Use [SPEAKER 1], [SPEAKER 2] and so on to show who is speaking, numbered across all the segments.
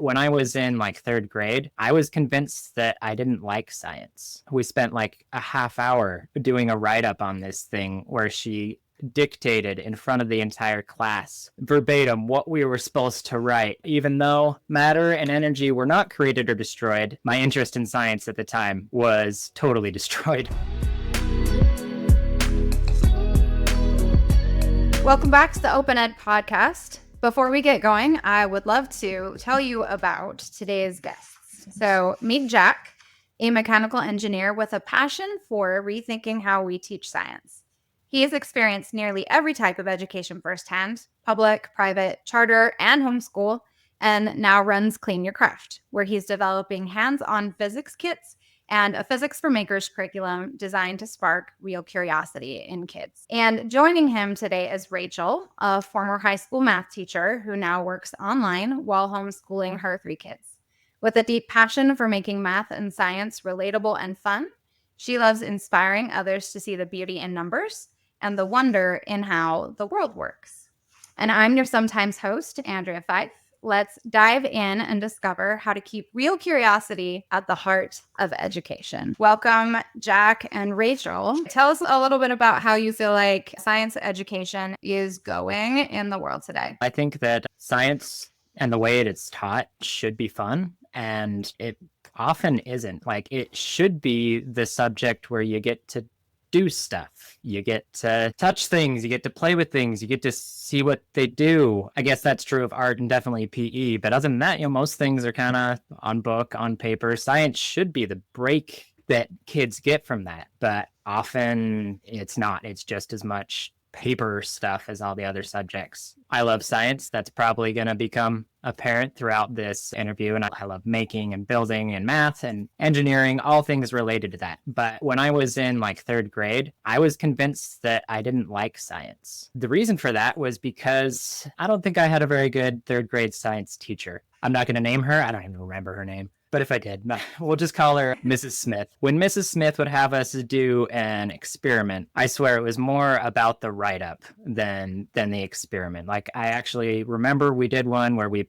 [SPEAKER 1] When I was in like third grade, I was convinced that I didn't like science. We spent like a half hour doing a write up on this thing where she dictated in front of the entire class verbatim what we were supposed to write. Even though matter and energy were not created or destroyed, my interest in science at the time was totally destroyed.
[SPEAKER 2] Welcome back to the OpenEd podcast. Before we get going, I would love to tell you about today's guests. So meet Jack, a mechanical engineer with a passion for rethinking how we teach science. He has experienced nearly every type of education firsthand, public, private, charter, and homeschool, and now runs Clean Your Craft, where he's developing hands-on physics kits and a Physics for Makers curriculum designed to spark real curiosity in kids. And joining him today is Rachel, a former high school math teacher who now works online while homeschooling her 3 kids. With a deep passion for making math and science relatable and fun, she loves inspiring others to see the beauty in numbers and the wonder in how the world works. And I'm your sometimes host, Andrea Fife. Let's dive in and discover how to keep real curiosity at the heart of education. Welcome, Jack and Rachel. Tell us a little bit about how you feel like science education is going in the world today.
[SPEAKER 1] I think that science and the way it is taught should be fun, and it often isn't. Like, it should be the subject where you get to do stuff. You get to touch things, you get to play with things, you get to see what they do. I guess that's true of art and definitely PE, but other than that, most things are kind of on book, on paper. Science should be the break that kids get from that, but often it's not. It's just as much paper stuff as all the other subjects. I love science. That's probably going to become apparent throughout this interview. And I love making and building and math and engineering, all things related to that. But when I was in like third grade, I was convinced that I didn't like science. The reason for that was because I don't think I had a very good third grade science teacher. I'm not going to name her. I don't even remember her name. But if I did, we'll just call her Mrs. Smith. When Mrs. Smith would have us do an experiment, I swear it was more about the write-up than the experiment. Like, I actually remember we did one where we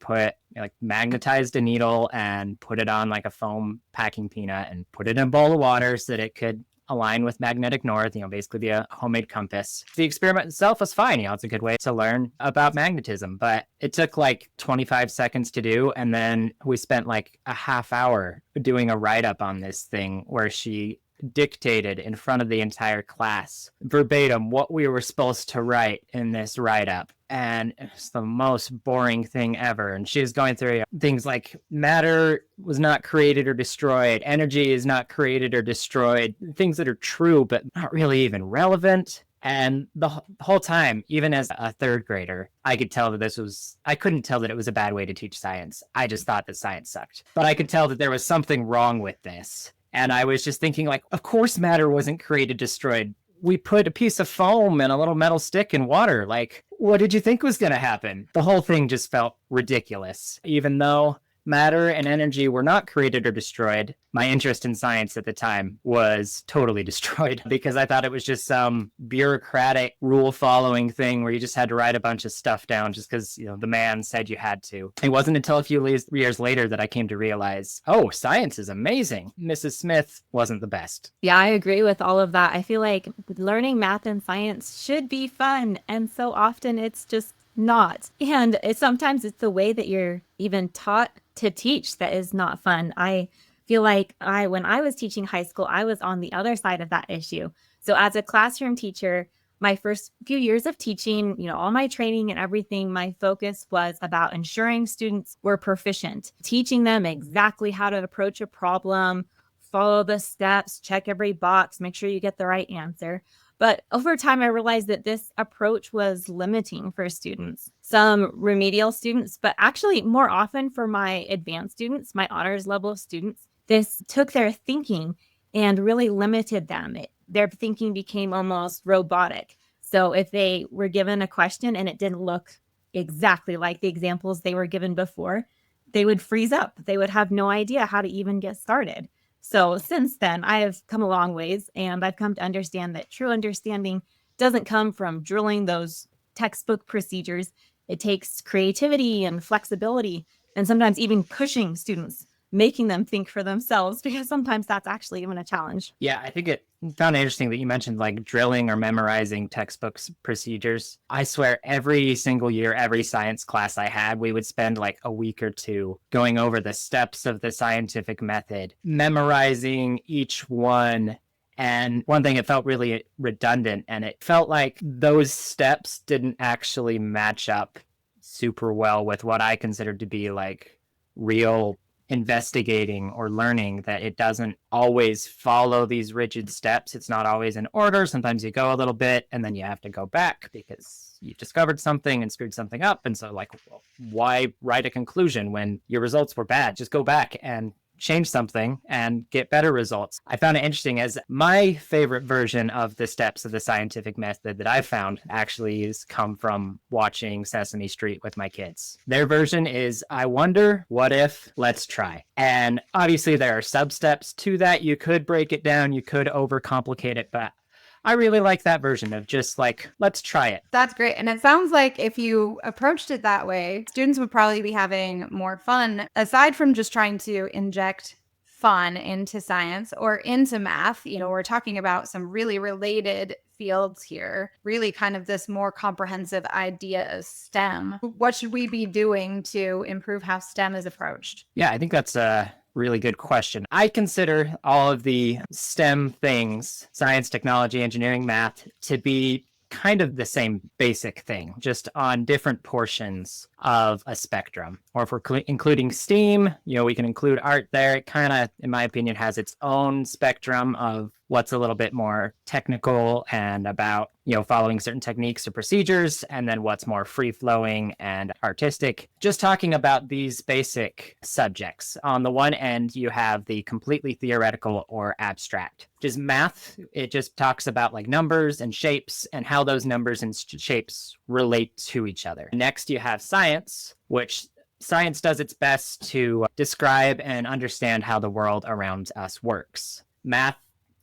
[SPEAKER 1] magnetized a needle and put it on like a foam packing peanut and put it in a bowl of water so that it could align with magnetic north, basically be a homemade compass. The experiment itself was fine. It's a good way to learn about magnetism, but it took like 25 seconds to do. And then we spent like a half hour doing a write-up on this thing where she dictated in front of the entire class verbatim what we were supposed to write in this write-up. And it's the most boring thing ever. And she was going through things like matter was not created or destroyed, energy is not created or destroyed, things that are true but not really even relevant. And the whole time, even as a third grader, I could tell that I couldn't tell that it was a bad way to teach science. I just thought that science sucked. But I could tell that there was something wrong with this. And I was just thinking, like, of course matter wasn't created, destroyed. We put a piece of foam and a little metal stick in water. Like, what did you think was going to happen? The whole thing just felt ridiculous. Even though matter and energy were not created or destroyed, my interest in science at the time was totally destroyed because I thought it was just some bureaucratic rule-following thing where you just had to write a bunch of stuff down just because, the man said you had to. It wasn't until a few years later that I came to realize, oh, science is amazing. Mrs. Smith wasn't the best.
[SPEAKER 3] Yeah, I agree with all of that. I feel like learning math and science should be fun, and so often it's just not. And sometimes it's the way that you're even taught to teach that is not fun. I feel like when I was teaching high school, I was on the other side of that issue. So as a classroom teacher, my first few years of teaching, all my training and everything, my focus was about ensuring students were proficient, teaching them exactly how to approach a problem, follow the steps, check every box, make sure you get the right answer. But over time, I realized that this approach was limiting for students, some remedial students, but actually more often for my advanced students, my honors level students. This took their thinking and really limited them. Their thinking became almost robotic. So if they were given a question and it didn't look exactly like the examples they were given before, they would freeze up. They would have no idea how to even get started. So since then, I have come a long ways, and I've come to understand that true understanding doesn't come from drilling those textbook procedures. It takes creativity and flexibility And sometimes even pushing students, making them think for themselves, because sometimes that's actually even a challenge.
[SPEAKER 1] Yeah, I think it found it interesting that you mentioned like drilling or memorizing textbooks procedures. I swear every single year, every science class I had, we would spend like a week or two going over the steps of the scientific method, memorizing each one. And one thing, it felt really redundant, and it felt like those steps didn't actually match up super well with what I considered to be like real investigating or learning, that it doesn't always follow these rigid steps. It's not always in order. Sometimes you go a little bit and then you have to go back because you discovered something and screwed something up. And so, like, well, why write a conclusion when your results were bad? Just go back and change something and get better results. I found it interesting, as my favorite version of the steps of the scientific method that I've found actually has come from watching Sesame Street with my kids. Their version is, I wonder, what if, let's try. And obviously there are sub-steps to that. You could break it down, you could overcomplicate it, but I really like that version of just like, let's try it.
[SPEAKER 2] That's great. And it sounds like if you approached it that way, students would probably be having more fun, aside from just trying to inject fun into science or into math. You know, we're talking about some really related fields here, really kind of this more comprehensive idea of STEM. What should we be doing to improve how STEM is approached?
[SPEAKER 1] Yeah, I think that's a really good question. I consider all of the STEM things, science, technology, engineering, math, to be kind of the same basic thing, just on different portions of a spectrum. Or if we're including STEAM, you know, we can include art there. It kind of, in my opinion, has its own spectrum of what's a little bit more technical and about, you know, following certain techniques or procedures, and then what's more free-flowing and artistic. Just talking about these basic subjects. On the one end, you have the completely theoretical or abstract, which is math. It just talks about like numbers and shapes and how those numbers and shapes relate to each other. Next, you have science, which science does its best to describe and understand how the world around us works. Math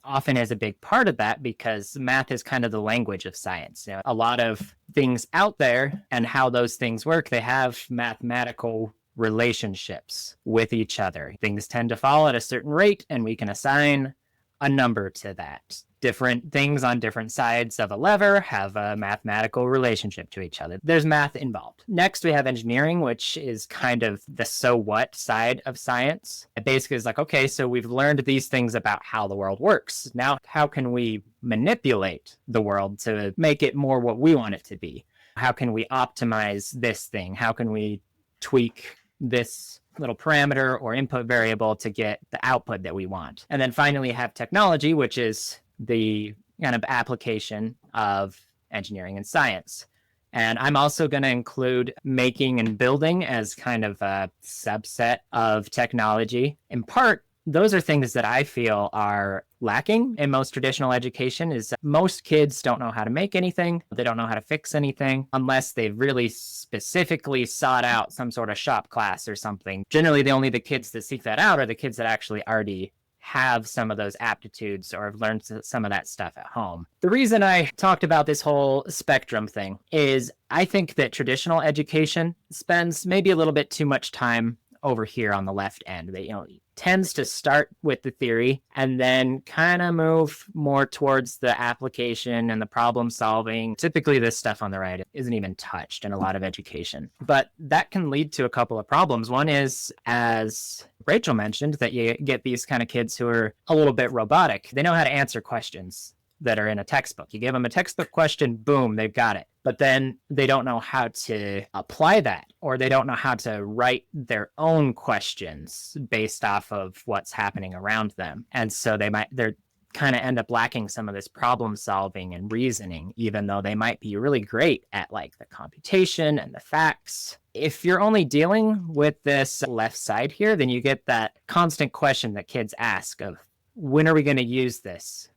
[SPEAKER 1] often is a big part of that because math is kind of the language of science. You know, a lot of things out there and how those things work, they have mathematical relationships with each other. Things tend to fall at a certain rate, and we can assign a number to that. Different things on different sides of a lever have a mathematical relationship to each other. There's math involved. Next, we have engineering, which is kind of the so what side of science. It basically is like, okay, so we've learned these things about how the world works. Now, how can we manipulate the world to make it more what we want it to be? How can we optimize this thing? How can we tweak this little parameter or input variable to get the output that we want? And then finally have technology, which is the kind of application of engineering and science. And I'm also going to include making and building as kind of a subset of technology. In part, those are things that I feel are lacking in most traditional education. Is most kids don't know how to make anything. They don't know how to fix anything unless they've really specifically sought out some sort of shop class or something. Generally, the kids that seek that out are the kids that actually already have some of those aptitudes or have learned some of that stuff at home. The reason I talked about this whole spectrum thing is I think that traditional education spends maybe a little bit too much time over here on the left end. They, tends to start with the theory and then kind of move more towards the application and the problem solving. Typically, this stuff on the right isn't even touched in a lot of education. But that can lead to a couple of problems. One is, as Rachel mentioned, that you get these kind of kids who are a little bit robotic. They know how to answer questions that are in a textbook. You give them a textbook question, boom, they've got it. But then they don't know how to apply that, or they don't know how to write their own questions based off of what's happening around them. And so they're kind of end up lacking some of this problem solving and reasoning, even though they might be really great at like the computation and the facts. If you're only dealing with this left side here, then you get that constant question that kids ask of, when are we going to use this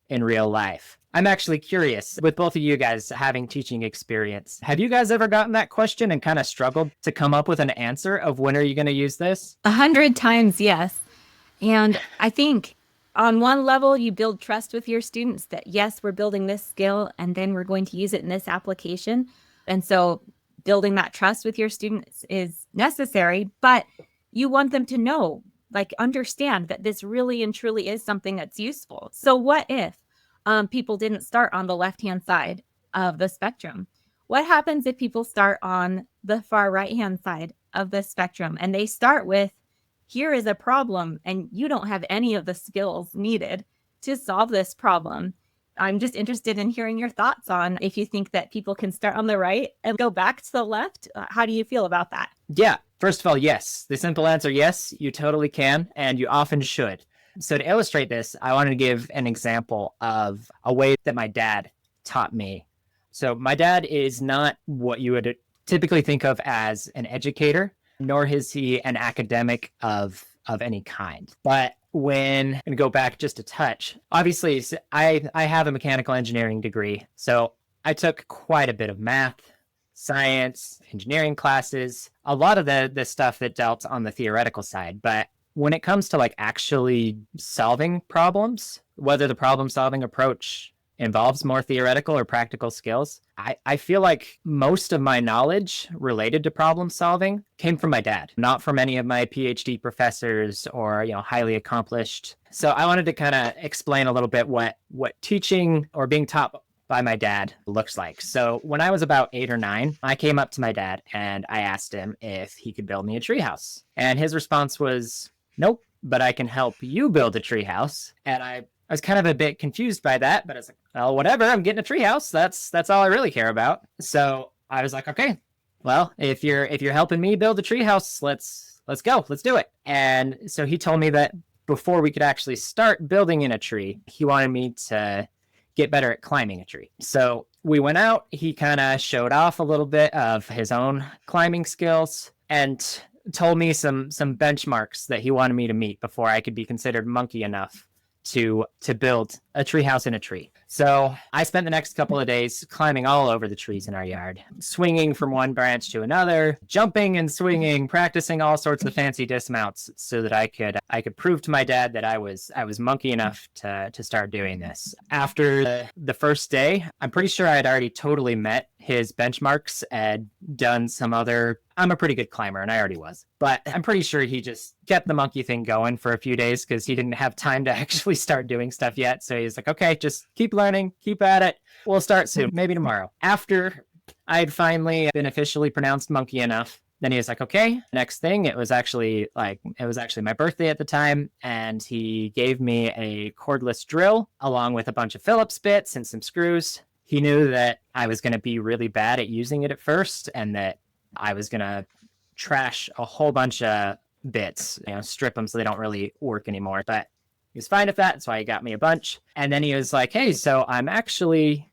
[SPEAKER 1] in real life? I'm actually curious, with both of you guys having teaching experience, have you guys ever gotten that question and kind of struggled to come up with an answer of when are you going to use this?
[SPEAKER 3] 100 times, yes. And I think on one level, you build trust with your students that, yes, we're building this skill and then we're going to use it in this application. And so building that trust with your students is necessary, but you want them to know, like, understand that this really and truly is something that's useful. So what if people didn't start on the left-hand side of the spectrum? What happens if people start on the far right-hand side of the spectrum and they start with, here is a problem, and you don't have any of the skills needed to solve this problem? I'm just interested in hearing your thoughts on if you think that people can start on the right and go back to the left. How do you feel about that?
[SPEAKER 1] Yeah. First of all, yes. The simple answer, yes, you totally can, and you often should. So to illustrate this, I wanted to give an example of a way that my dad taught me. So my dad is not what you would typically think of as an educator, nor is he an academic of any kind. But when, and go back just a touch, obviously I have a mechanical engineering degree. So I took quite a bit of math, science, engineering classes, a lot of the stuff that dealt on the theoretical side. But when it comes to like actually solving problems, whether the problem solving approach involves more theoretical or practical skills, I feel like most of my knowledge related to problem solving came from my dad, not from any of my PhD professors or, highly accomplished. So I wanted to kind of explain a little bit what teaching or being taught by my dad looks like. So when I was about 8 or 9, I came up to my dad and I asked him if he could build me a treehouse. And his response was, nope, but I can help you build a treehouse. And I was kind of a bit confused by that, but I was like, well, whatever, I'm getting a treehouse. That's all I really care about. So I was like, okay, well, if you're helping me build a treehouse, let's go, let's do it. And so he told me that before we could actually start building in a tree, he wanted me to get better at climbing a tree. So we went out, he kind of showed off a little bit of his own climbing skills and told me some benchmarks that he wanted me to meet before I could be considered monkey enough to build a treehouse in a tree. So I spent the next couple of days climbing all over the trees in our yard, swinging from one branch to another, jumping and swinging, practicing all sorts of fancy dismounts so that I could prove to my dad that I was monkey enough to start doing this. After the first day, I'm pretty sure I had already totally met his benchmarks and done some other. I'm a pretty good climber, and I already was. But I'm pretty sure he just kept the monkey thing going for a few days because he didn't have time to actually start doing stuff yet. So he's like, okay, just keep learning, keep at it. We'll start soon, maybe tomorrow. After I'd finally been officially pronounced monkey enough, then he was like, okay, next thing. It was actually my birthday at the time, and he gave me a cordless drill along with a bunch of Phillips bits and some screws. He knew that I was going to be really bad at using it at first, and that I was going to trash a whole bunch of bits, strip them so they don't really work anymore. But he was fine with that, so he got me a bunch. And then he was like, hey, so I'm actually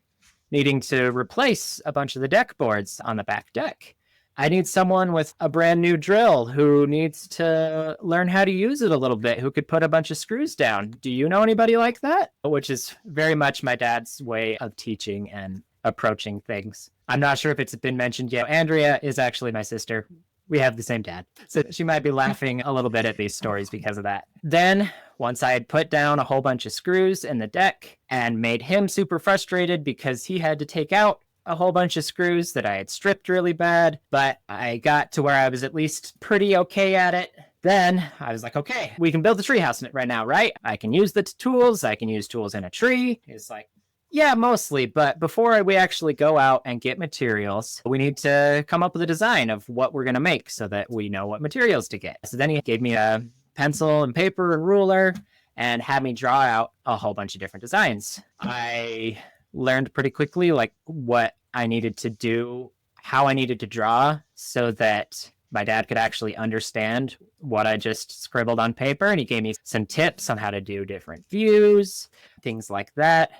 [SPEAKER 1] needing to replace a bunch of the deck boards on the back deck. I need someone with a brand new drill who needs to learn how to use it a little bit, who could put a bunch of screws down. Do you know anybody like that? Which is very much my dad's way of teaching and approaching things. I'm not sure if it's been mentioned yet. Andrea is actually my sister. We have the same dad. So she might be laughing a little bit at these stories because of that. Then, once I had put down a whole bunch of screws in the deck and made him super frustrated because he had to take out a whole bunch of screws that I had stripped really bad, but I got to where I was at least pretty okay at it. Then I was like, okay, we can build the treehouse in it right now, right? I can use the tools. I can use tools in a tree. It's like, yeah, mostly. But before we actually go out and get materials, we need to come up with a design of what we're going to make so that we know what materials to get. So then he gave me a pencil and paper and ruler and had me draw out a whole bunch of different designs. I learned pretty quickly like what I needed to do, how I needed to draw so that my dad could actually understand what I just scribbled on paper. And he gave me some tips on how to do different views, things like that.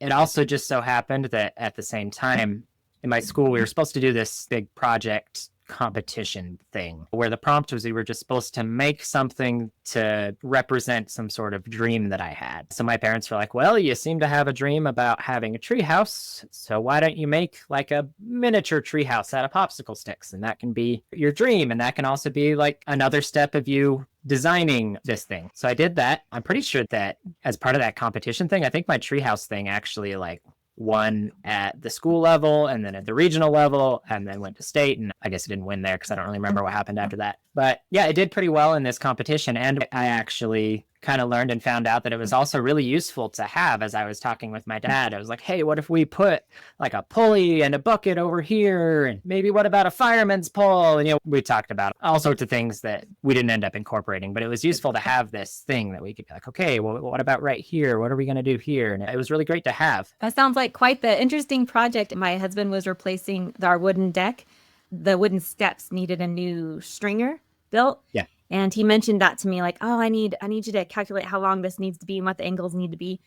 [SPEAKER 1] It also just so happened that at the same time in my school, we were supposed to do this big project competition thing where the prompt was we were just supposed to make something to represent some sort of dream that I had. So my parents were like, well, you seem to have a dream about having a treehouse, so why don't you make like a miniature treehouse out of popsicle sticks, and that can be your dream, and that can also be like another step of you designing this thing. So I did that. I'm pretty sure that as part of that competition thing, I think my treehouse thing actually like one at the school level and then at the regional level, and then went to state. And I guess I didn't win there because I don't really remember what happened after that. But yeah, I did pretty well in this competition. And I actually kind of learned and found out that it was also really useful to have. As I was talking with my dad, I was like, hey, what if we put like a pulley and a bucket over here? And maybe what about a fireman's pole? And, we talked about all sorts of things that we didn't end up incorporating, but it was useful to have this thing that we could be like, okay, well, what about right here? What are we going to do here? And it was really great to have.
[SPEAKER 3] That sounds like quite the interesting project. My husband was replacing our wooden deck. The wooden steps needed a new stringer built.
[SPEAKER 1] Yeah.
[SPEAKER 3] And he mentioned that to me, like, oh, I need you to calculate how long this needs to be and what the angles need to be.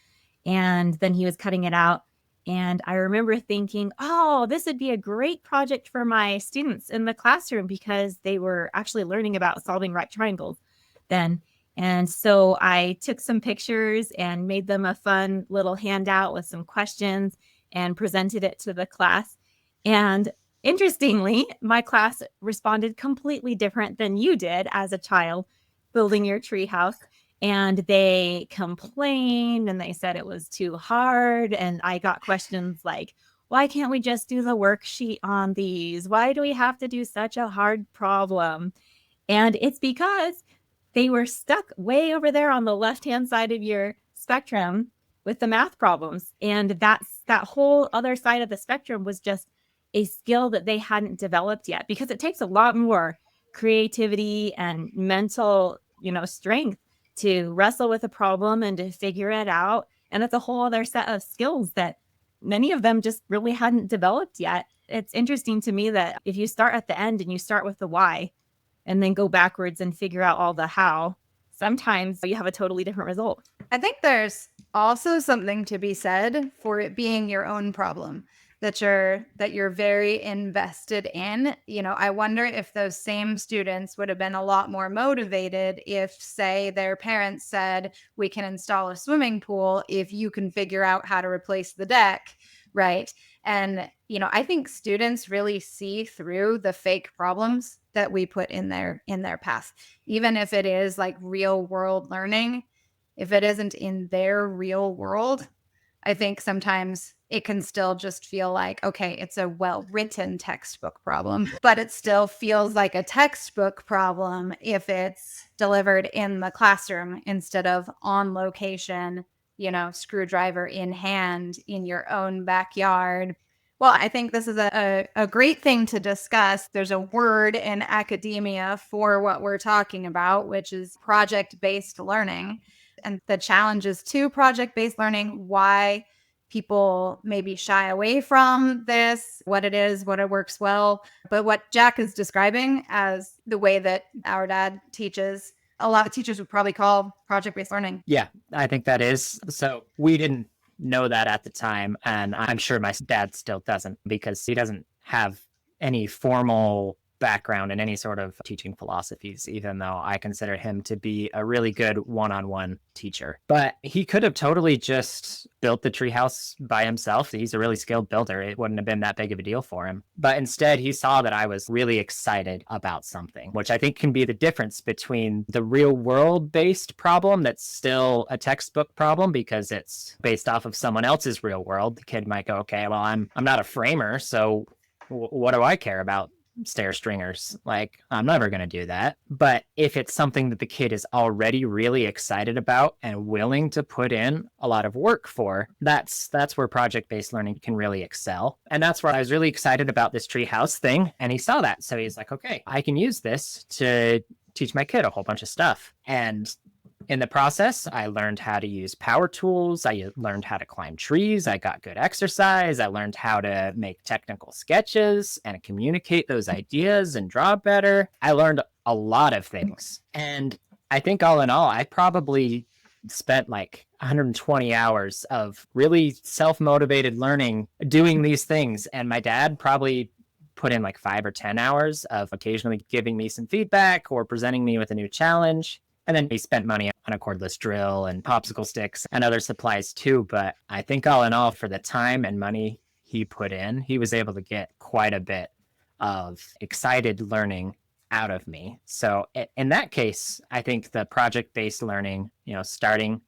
[SPEAKER 3] And then he was cutting it out. And I remember thinking, oh, this would be a great project for my students in the classroom because they were actually learning about solving right triangles then. And so I took some pictures and made them a fun little handout with some questions and presented it to the class. And interestingly, my class responded completely different than you did as a child building your treehouse. And they complained and they said it was too hard. And I got questions like, why can't we just do the worksheet on these? Why do we have to do such a hard problem? And it's because they were stuck way over there on the left-hand side of your spectrum with the math problems. And that whole other side of the spectrum was just a skill that they hadn't developed yet, because it takes a lot more creativity and mental, strength to wrestle with a problem and to figure it out. And it's a whole other set of skills that many of them just really hadn't developed yet. It's interesting to me that if you start at the end and you start with the why and then go backwards and figure out all the how, sometimes you have a totally different result.
[SPEAKER 2] I think there's also something to be said for it being your own problem that you're very invested in. I wonder if those same students would have been a lot more motivated if, say, their parents said, we can install a swimming pool if you can figure out how to replace the deck, right? And, I think students really see through the fake problems that we put in their path, even if it is like real world learning. If it isn't in their real world, I think sometimes it can still just feel like, okay, it's a well-written textbook problem, but it still feels like a textbook problem if it's delivered in the classroom instead of on location, screwdriver in hand in your own backyard. Well, I think this is a great thing to discuss. There's a word in academia for what we're talking about, which is project-based learning. And the challenges to project-based learning, why people maybe shy away from this, what it is, what it works well. But what Jack is describing as the way that our dad teaches, a lot of teachers would probably call project-based learning.
[SPEAKER 1] Yeah, I think that is. So we didn't know that at the time. And I'm sure my dad still doesn't, because he doesn't have any formal background in any sort of teaching philosophies, even though I consider him to be a really good one-on-one teacher. But he could have totally just built the treehouse by himself. He's a really skilled builder. It wouldn't have been that big of a deal for him. But instead, he saw that I was really excited about something, which I think can be the difference between the real world-based problem that's still a textbook problem because it's based off of someone else's real world. The kid might go, okay, well, I'm not a framer, so what do I care about stair stringers? Like, I'm never going to do that. But if it's something that the kid is already really excited about and willing to put in a lot of work for, that's where project-based learning can really excel. And that's where I was really excited about this treehouse thing. And he saw that. So he's like, okay, I can use this to teach my kid a whole bunch of stuff. And in the process, I learned how to use power tools. I learned how to climb trees. I got good exercise. I learned how to make technical sketches and communicate those ideas and draw better. I learned a lot of things. And I think all in all, I probably spent like 120 hours of really self-motivated learning, doing these things. And my dad probably put in like 5 or 10 hours of occasionally giving me some feedback or presenting me with a new challenge. And then he spent money on a cordless drill and popsicle sticks and other supplies too. But I think all in all, for the time and money he put in, he was able to get quite a bit of excited learning out of me. So in that case, I think the project-based learning, starting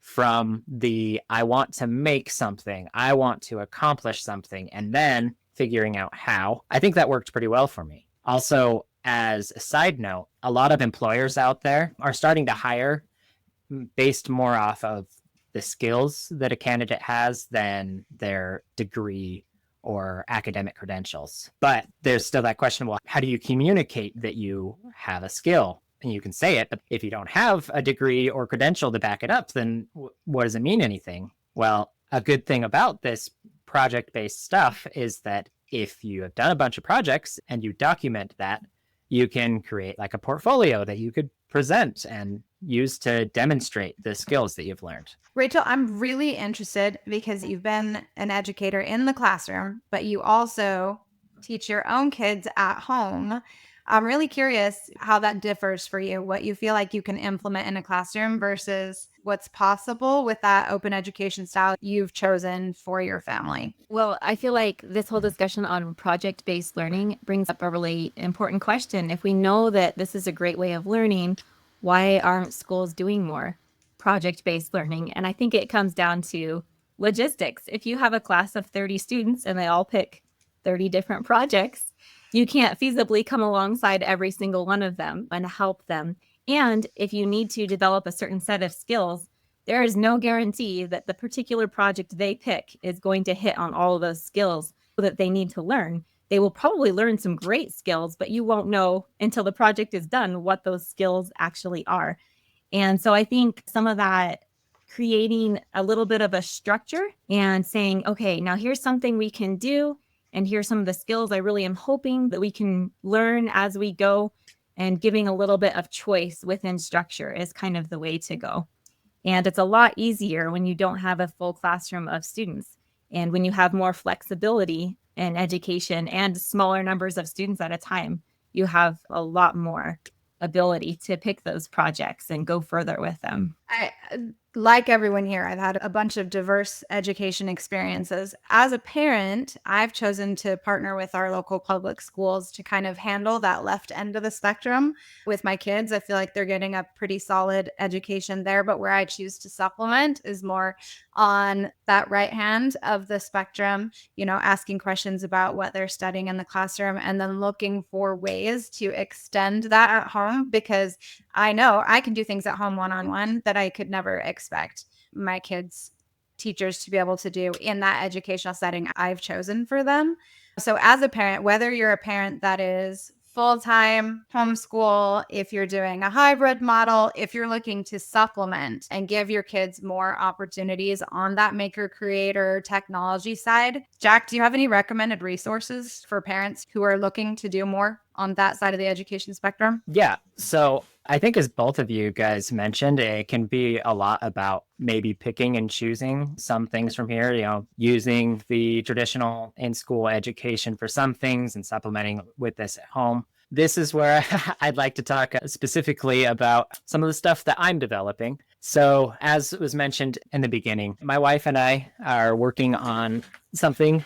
[SPEAKER 1] from the I want to make something, I want to accomplish something, and then figuring out how. I think that worked pretty well for me. Also, as a side note, a lot of employers out there are starting to hire based more off of the skills that a candidate has than their degree or academic credentials. But there's still that question, well, how do you communicate that you have a skill? And you can say it, but if you don't have a degree or credential to back it up, then what does it mean anything? Well, a good thing about this project-based stuff is that if you have done a bunch of projects and you document that, you can create like a portfolio that you could present and use to demonstrate the skills that you've learned.
[SPEAKER 2] Rachel, I'm really interested because you've been an educator in the classroom, but you also teach your own kids at home. I'm really curious how that differs for you, what you feel like you can implement in a classroom versus what's possible with that open education style you've chosen for your family.
[SPEAKER 3] Well, I feel like this whole discussion on project-based learning brings up a really important question. If we know that this is a great way of learning, why aren't schools doing more project-based learning? And I think it comes down to logistics. If you have a class of 30 students and they all pick 30 different projects, you can't feasibly come alongside every single one of them and help them. And if you need to develop a certain set of skills, there is no guarantee that the particular project they pick is going to hit on all of those skills that they need to learn. They will probably learn some great skills, but you won't know until the project is done what those skills actually are. And so I think some of that, creating a little bit of a structure and saying, okay, now here's something we can do. And here's some of the skills I really am hoping that we can learn as we go, and giving a little bit of choice within structure is kind of the way to go. And it's a lot easier when you don't have a full classroom of students and when you have more flexibility in education and smaller numbers of students at a time. You have a lot more ability to pick those projects and go further with them.
[SPEAKER 2] I, like everyone here, I've had a bunch of diverse education experiences. As a parent, I've chosen to partner with our local public schools to kind of handle that left end of the spectrum with my kids. I feel like they're getting a pretty solid education there, but where I choose to supplement is more on that right hand of the spectrum, asking questions about what they're studying in the classroom and then looking for ways to extend that at home, because I know I can do things at home one-on-one that I could never expect my kids' teachers to be able to do in that educational setting I've chosen for them. So as a parent, whether you're a parent that is full-time homeschool, if you're doing a hybrid model, if you're looking to supplement and give your kids more opportunities on that maker creator technology side, Jack, do you have any recommended resources for parents who are looking to do more on that side of the education spectrum?
[SPEAKER 1] Yeah. So I think, as both of you guys mentioned, it can be a lot about maybe picking and choosing some things from here, using the traditional in-school education for some things and supplementing with this at home. This is where I'd like to talk specifically about some of the stuff that I'm developing. So as was mentioned in the beginning, my wife and I are working on something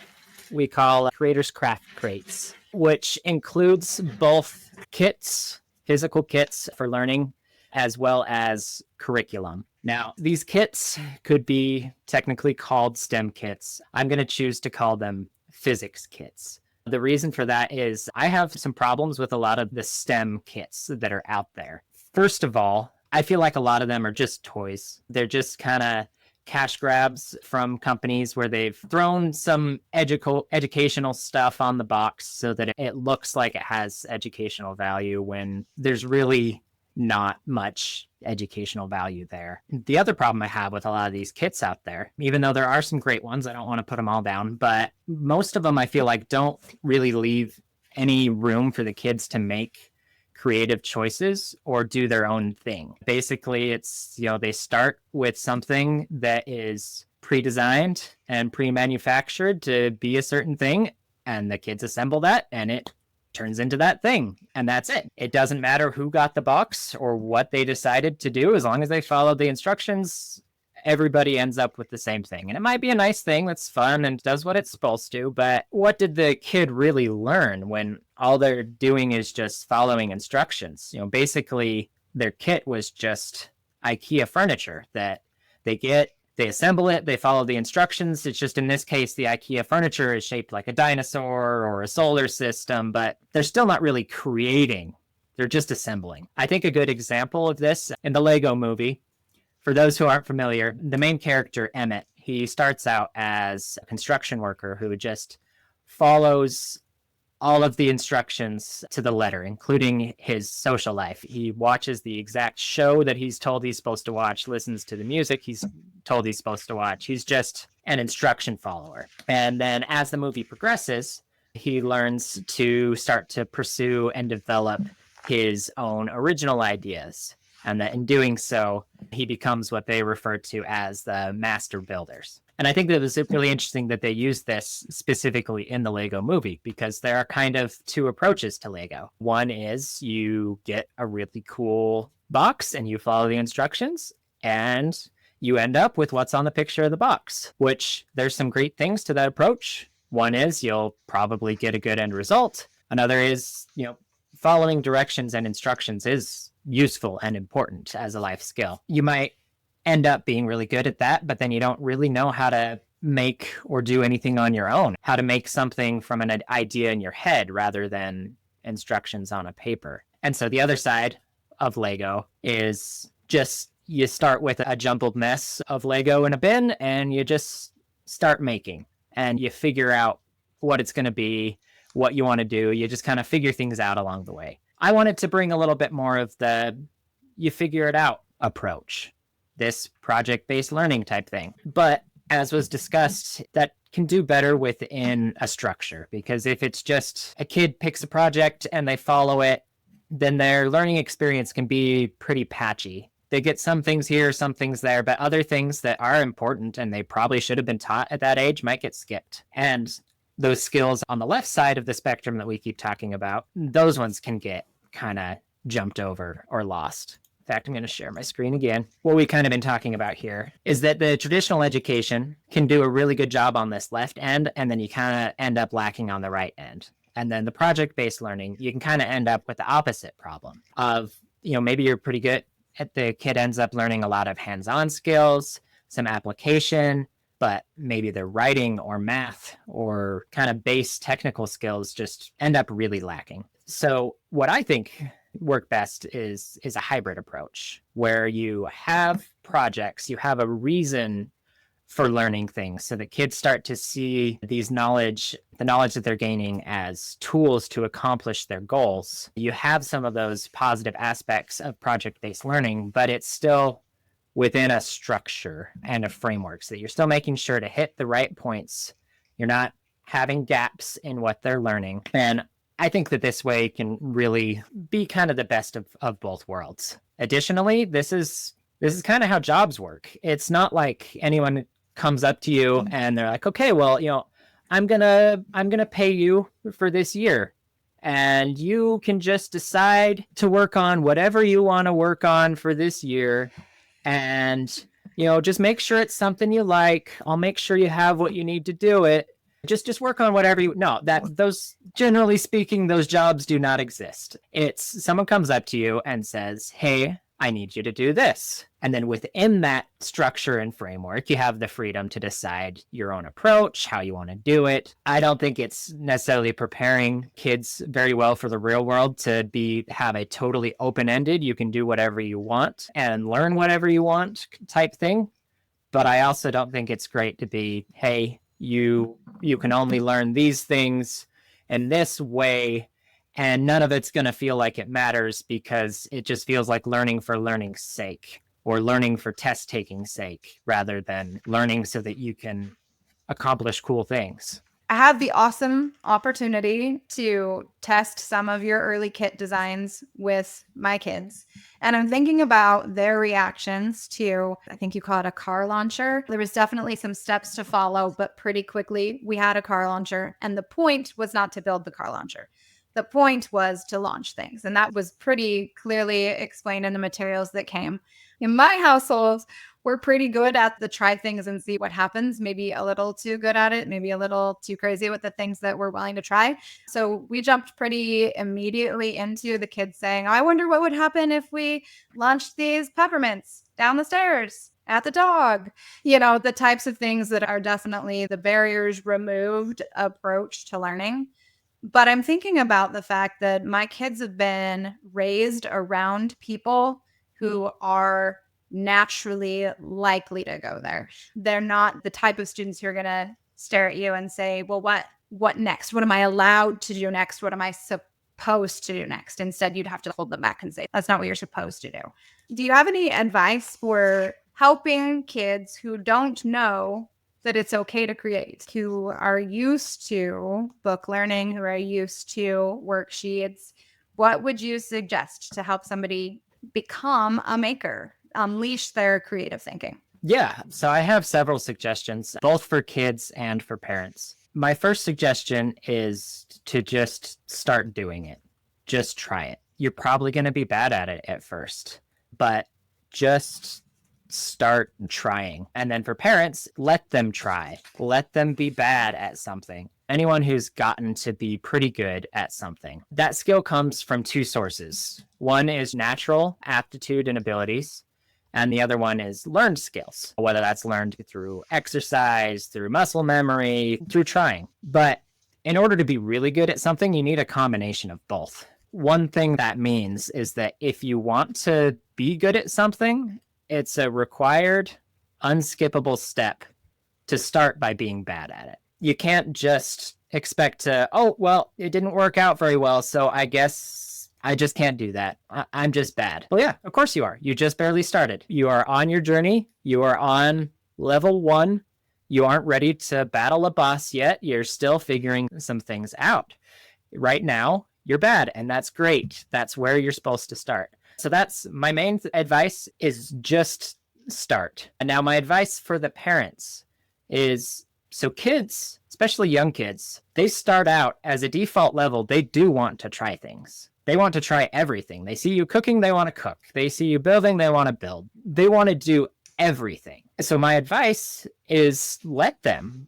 [SPEAKER 1] we call Creators Craft Crates, which includes both kits, physical kits for learning, as well as curriculum. Now, these kits could be technically called STEM kits. I'm going to choose to call them physics kits. The reason for that is I have some problems with a lot of the STEM kits that are out there. First of all, I feel like a lot of them are just toys. They're just kind of cash grabs from companies where they've thrown some educational stuff on the box so that it looks like it has educational value when there's really not much educational value there. The other problem I have with a lot of these kits out there, even though there are some great ones, I don't want to put them all down, but most of them I feel like don't really leave any room for the kids to make creative choices or do their own thing. Basically, it's, they start with something that is pre-designed and pre-manufactured to be a certain thing, and the kids assemble that and it turns into that thing, and that's it. It doesn't matter who got the box or what they decided to do. As long as they followed the instructions, everybody ends up with the same thing. And it might be a nice thing that's fun and does what it's supposed to, but what did the kid really learn when all they're doing is just following instructions? Basically their kit was just IKEA furniture that They assemble it, they follow the instructions. It's just in this case, the IKEA furniture is shaped like a dinosaur or a solar system, but they're still not really creating. They're just assembling. I think a good example of this in the Lego movie, for those who aren't familiar, the main character, Emmett, he starts out as a construction worker who just follows all of the instructions to the letter, including his social life. He watches the exact show that he's told he's supposed to watch, listens to the music he's told he's supposed to watch. He's just an instruction follower. And then as the movie progresses, he learns to start to pursue and develop his own original ideas. And that in doing so, he becomes what they refer to as the master builders. And I think that it was really interesting that they used this specifically in the Lego movie, because there are kind of two approaches to Lego. One is you get a really cool box and you follow the instructions and you end up with what's on the picture of the box, which there's some great things to that approach. One is you'll probably get a good end result. Another is, following directions and instructions is useful and important as a life skill. You might end up being really good at that, but then you don't really know how to make or do anything on your own, how to make something from an idea in your head rather than instructions on a paper. And so the other side of Lego is just you start with a jumbled mess of Lego in a bin and you just start making and you figure out what it's going to be, what you want to do. You just kind of figure things out along the way. I wanted to bring a little bit more of the you figure it out approach, this project-based learning type thing. But as was discussed, that can do better within a structure, because if it's just a kid picks a project and they follow it, then their learning experience can be pretty patchy. They get some things here, some things there, but other things that are important and they probably should have been taught at that age might get skipped. And those skills on the left side of the spectrum that we keep talking about, those ones can get kind of jumped over or lost. In fact, I'm going to share my screen again. What we kind of been talking about here is that the traditional education can do a really good job on this left end, and then you kind of end up lacking on the right end. And then the project-based learning, you can kind of end up with the opposite problem of, maybe you're pretty good at the kid ends up learning a lot of hands-on skills, some application, but maybe their writing or math or kind of base technical skills just end up really lacking. So what I think work best is a hybrid approach where you have projects, you have a reason for learning things so that kids start to see the knowledge that they're gaining as tools to accomplish their goals. You have some of those positive aspects of project-based learning, but it's still within a structure and a framework, so that you're still making sure to hit the right points. You're not having gaps in what they're learning. And I think that this way can really be kind of the best of both worlds. Additionally, this is kind of how jobs work. It's not like anyone comes up to you and they're like, okay, well, I'm gonna pay you for this year, and you can just decide to work on whatever you want to work on for this year, and just make sure it's something you like. I'll make sure you have what you need to do it. Just work on whatever you... No, those, generally speaking, those jobs do not exist. It's someone comes up to you and says, hey, I need you to do this. And then within that structure and framework, you have the freedom to decide your own approach, how you want to do it. I don't think it's necessarily preparing kids very well for the real world to have a totally open-ended, you can do whatever you want and learn whatever you want type thing. But I also don't think it's great to be, hey, you can only learn these things in this way, and none of it's going to feel like it matters because it just feels like learning for learning's sake or learning for test taking's sake rather than learning so that you can accomplish cool things.
[SPEAKER 2] I had the awesome opportunity to test some of your early kit designs with my kids. And I'm thinking about their reactions to, I think you call it a car launcher. There was definitely some steps to follow, but pretty quickly we had a car launcher. And the point was not to build the car launcher. The point was to launch things. And that was pretty clearly explained in the materials that came. In my household, we're pretty good at the try things and see what happens, maybe a little too good at it, maybe a little too crazy with the things that we're willing to try. So we jumped pretty immediately into the kids saying, I wonder what would happen if we launched these peppermints down the stairs. at the dog, the types of things that are definitely the barriers removed approach to learning. But I'm thinking about the fact that my kids have been raised around people who are naturally likely to go there. They're not the type of students who are going to stare at you and say, well, what next? What am I allowed to do next? What am I supposed to do next? Instead, you'd have to hold them back and say, that's not what you're supposed to do. Do you have any advice for helping kids who don't know that it's okay to create, who are used to book learning, who are used to worksheets? What would you suggest to help somebody become a maker, unleash their creative thinking?
[SPEAKER 1] Yeah, so I have several suggestions, both for kids and for parents. My first suggestion is to just start doing it. Just try it. You're probably going to be bad at it at first, but just start trying. And then for parents, let them try. Let them be bad at something. Anyone who's gotten to be pretty good at something. That skill comes from two sources. One is natural aptitude and abilities, and the other one is learned skills, whether that's learned through exercise, through muscle memory, through trying. But in order to be really good at something, you need a combination of both. One thing that means is that if you want to be good at something, it's a required, unskippable step to start by being bad at it. You can't just expect to, oh, well, it didn't work out very well, so I guess I just can't do that. I'm just bad. Well, yeah, of course you are. You just barely started. You are on your journey. You are on level 1. You aren't ready to battle a boss yet. You're still figuring some things out. Right now, you're bad, and that's great. That's where you're supposed to start. So that's my main advice, is just start. And now my advice for the parents is, so kids, especially young kids, they start out as a default level. They do want to try things. They want to try everything. They see you cooking, they want to cook. They see you building, they want to build. They want to do everything. So my advice is let them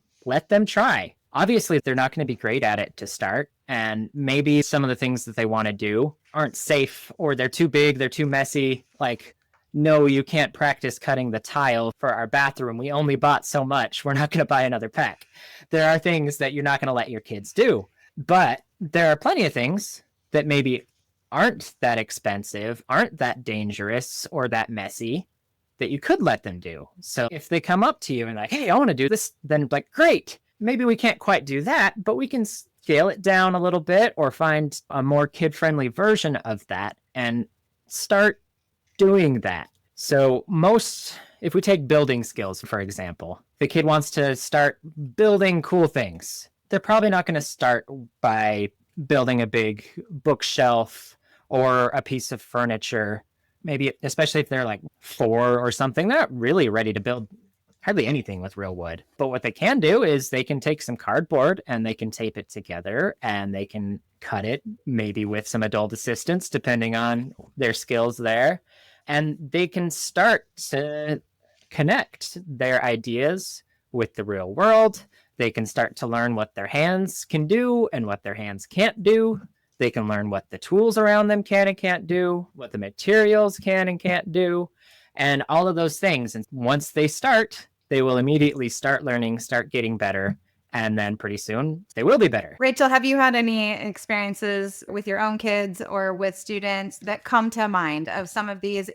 [SPEAKER 1] try. Obviously, they're not going to be great at it to start. And maybe some of the things that they want to do aren't safe, or they're too big, they're too messy. Like, no, you can't practice cutting the tile for our bathroom. We only bought so much. We're not going to buy another pack. There are things that you're not going to let your kids do. But there are plenty of things that maybe aren't that expensive, aren't that dangerous or that messy, that you could let them do. So if they come up to you and like, hey, I want to do this, then like, great. Maybe we can't quite do that, but we can scale it down a little bit or find a more kid-friendly version of that and start doing that. So if we take building skills, for example, the kid wants to start building cool things. They're probably not going to start by building a big bookshelf or a piece of furniture. Maybe, especially if they're like 4 or something, they're not really ready to build hardly anything with real wood. But what they can do is they can take some cardboard and they can tape it together and they can cut it, maybe with some adult assistance, depending on their skills there. And they can start to connect their ideas with the real world. They can start to learn what their hands can do and what their hands can't do. They can learn what the tools around them can and can't do, what the materials can and can't do, and all of those things. And once they start, they will immediately start learning, start getting better, and then pretty soon they will be better.
[SPEAKER 2] Rachel, have you had any experiences with your own kids or with students that come to mind of some of these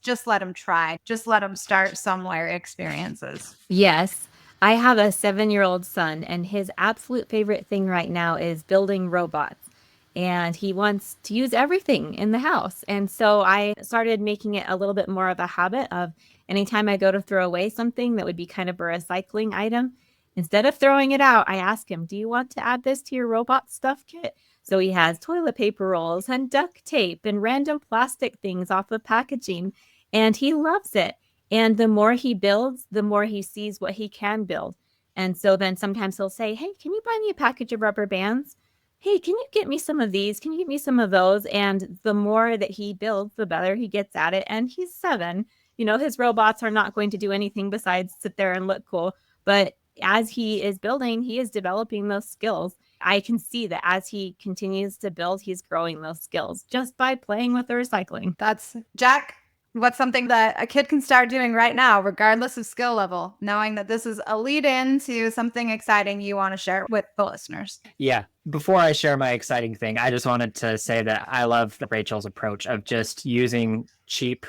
[SPEAKER 2] just let them try, just let them start somewhere experiences?
[SPEAKER 3] Yes. I have a 7-year-old son, and his absolute favorite thing right now is building robots. And he wants to use everything in the house. And so I started making it a little bit more of a habit of anytime I go to throw away something that would be kind of a recycling item, instead of throwing it out, I ask him, do you want to add this to your robot stuff kit? So he has toilet paper rolls and duct tape and random plastic things off of packaging, and he loves it. And the more he builds, the more he sees what he can build. And so then sometimes he'll say, hey, can you buy me a package of rubber bands? Hey, can you get me some of these? Can you get me some of those? And the more that he builds, the better he gets at it. And he's 7. His robots are not going to do anything besides sit there and look cool. But as he is building, he is developing those skills. I can see that as he continues to build, he's growing those skills just by playing with the recycling.
[SPEAKER 2] That's Jack. What's something that a kid can start doing right now, regardless of skill level, knowing that this is a lead in to something exciting you want to share with the listeners?
[SPEAKER 1] Yeah. Before I share my exciting thing, I just wanted to say that I love Rachel's approach of just using cheap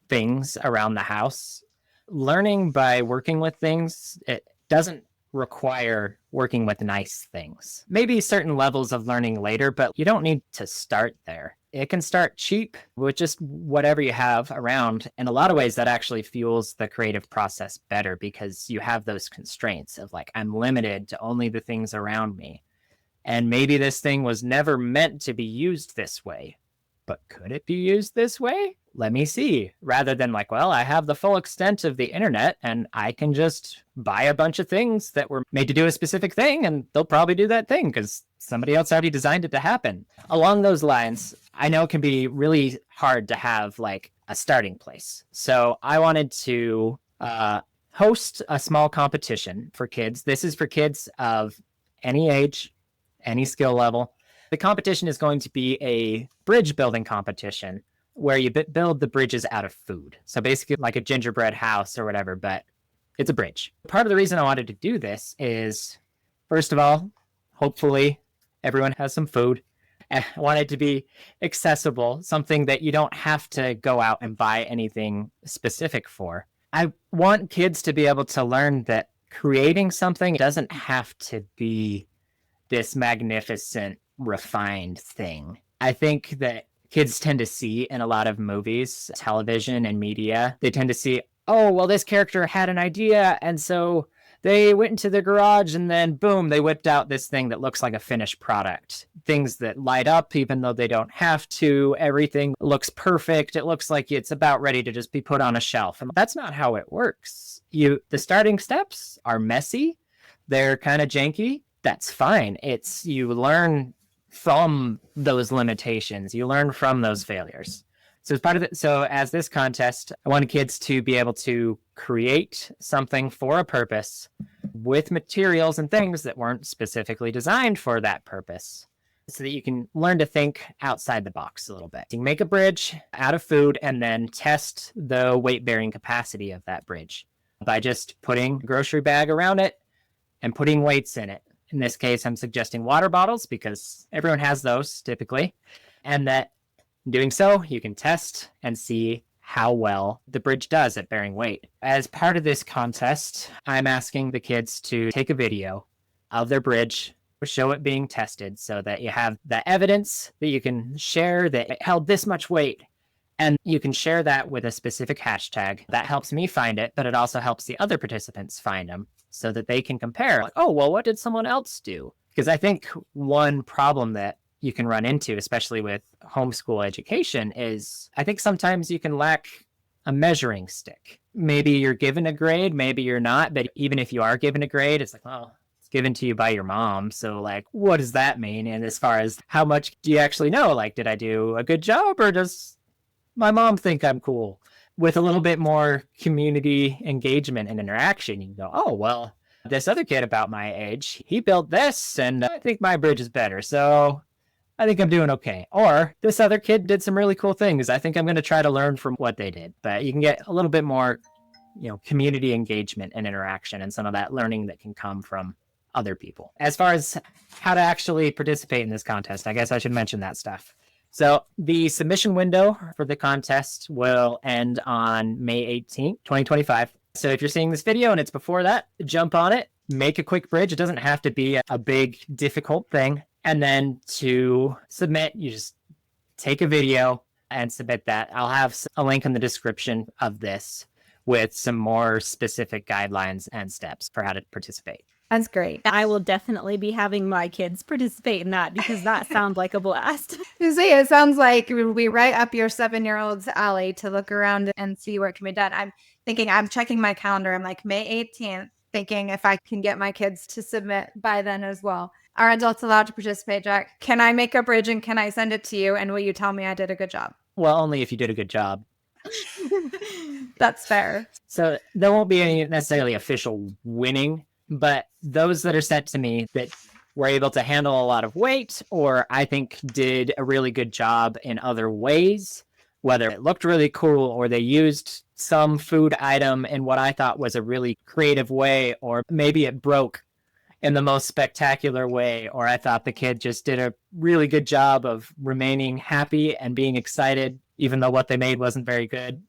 [SPEAKER 1] things around the house. Learning by working with things, it doesn't require working with nice things. Maybe certain levels of learning later, but you don't need to start there. It can start cheap with just whatever you have around. In a lot of ways, that actually fuels the creative process better because you have those constraints of like, I'm limited to only the things around me. And maybe this thing was never meant to be used this way, but could it be used this way? Let me see. Rather than like, well, I have the full extent of the internet and I can just buy a bunch of things that were made to do a specific thing and they'll probably do that thing because somebody else already designed it to happen. Along those lines, I know it can be really hard to have like a starting place. So I wanted to host a small competition for kids. This is for kids of any age, any skill level. The competition is going to be a bridge building competition where you build the bridges out of food. So basically like a gingerbread house or whatever, but it's a bridge. Part of the reason I wanted to do this is, first of all, hopefully everyone has some food. I want it to be accessible, something that you don't have to go out and buy anything specific for. I want kids to be able to learn that creating something doesn't have to be this magnificent, refined thing. I think that kids tend to see in a lot of movies, television, and media, they tend to see, oh, well, this character had an idea, and so they went into the garage, and then boom, they whipped out this thing that looks like a finished product. Things that light up, even though they don't have to. Everything looks perfect. It looks like it's about ready to just be put on a shelf. And that's not how it works. The starting steps are messy. They're kind of janky. That's fine. It's you learn from those limitations. You learn from those failures. So as part of it, so as this contest, I wanted kids to be able to create something for a purpose with materials and things that weren't specifically designed for that purpose, so that you can learn to think outside the box a little bit. You can make a bridge out of food and then test the weight-bearing capacity of that bridge by just putting a grocery bag around it and putting weights in it. In this case, I'm suggesting water bottles because everyone has those typically. And that in doing so, you can test and see how well the bridge does at bearing weight. As part of this contest, I'm asking the kids to take a video of their bridge, show it being tested so that you have the evidence that you can share that it held this much weight. And you can share that with a specific hashtag. That helps me find it, but it also helps the other participants find them so that they can compare. Like, oh, well, what did someone else do? Because I think one problem that you can run into, especially with homeschool education, is I think sometimes you can lack a measuring stick. Maybe you're given a grade, maybe you're not. But even if you are given a grade, it's like, well, it's given to you by your mom. So like, what does that mean? And as far as how much do you actually know? Like, did I do a good job or does my mom think I'm cool? With a little bit more community engagement and interaction, you can go, oh, well, this other kid about my age, he built this, and I think my bridge is better, so I think I'm doing okay. Or this other kid did some really cool things. I think I'm going to try to learn from what they did. But you can get a little bit more, community engagement and interaction and some of that learning that can come from other people. As far as how to actually participate in this contest, I guess I should mention that stuff. So the submission window for the contest will end on May 18th, 2025. So if you're seeing this video and it's before that, jump on it, make a quick bridge. It doesn't have to be a big, difficult thing. And then to submit, you just take a video and submit that. I'll have a link in the description of this with some more specific guidelines and steps for how to participate.
[SPEAKER 2] That's great.
[SPEAKER 3] I will definitely be having my kids participate in that because that sounds like a blast.
[SPEAKER 2] You see, it sounds like it would be right up your 7-year-old's alley to look around and see what can be done. I'm checking my calendar. I'm like May 18th, thinking if I can get my kids to submit by then as well. Are adults allowed to participate, Jack? Can I make a bridge and can I send it to you? And will you tell me I did a good job?
[SPEAKER 1] Well, only if you did a good job.
[SPEAKER 2] That's fair.
[SPEAKER 1] So there won't be any necessarily official winning, but those that are sent to me that were able to handle a lot of weight or I think did a really good job in other ways, whether it looked really cool or they used some food item in what I thought was a really creative way, or maybe it broke in the most spectacular way, or I thought the kid just did a really good job of remaining happy and being excited, even though what they made wasn't very good.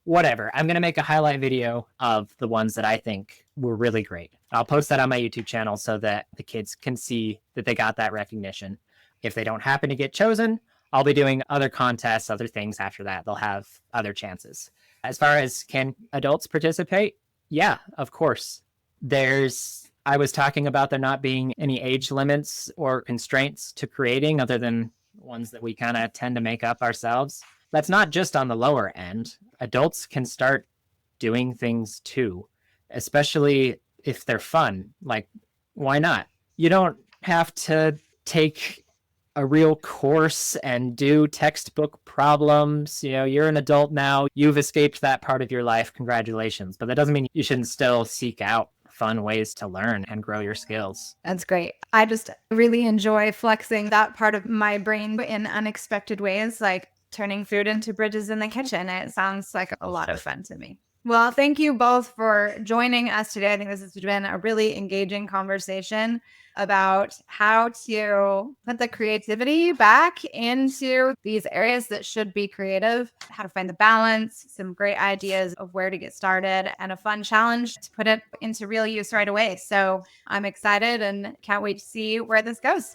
[SPEAKER 1] Whatever. I'm going to make a highlight video of the ones that I think were really great. I'll post that on my YouTube channel so that the kids can see that they got that recognition. If they don't happen to get chosen, I'll be doing other contests, other things after that. They'll have other chances. As far as can adults participate? Yeah, of course. I was talking about there not being any age limits or constraints to creating other than ones that we kind of tend to make up ourselves. That's not just on the lower end. Adults can start doing things too, especially if they're fun. Like, why not? You don't have to take a real course and do textbook problems. You're an adult now. You've escaped that part of your life. Congratulations. But that doesn't mean you shouldn't still seek out fun ways to learn and grow your skills.
[SPEAKER 2] That's great. I just really enjoy flexing that part of my brain in unexpected ways, like turning food into bridges in the kitchen. It sounds like a lot of fun to me. Well, thank you both for joining us today. I think this has been a really engaging conversation about how to put the creativity back into these areas that should be creative, how to find the balance, some great ideas of where to get started, and a fun challenge to put it into real use right away. So I'm excited and can't wait to see where this goes.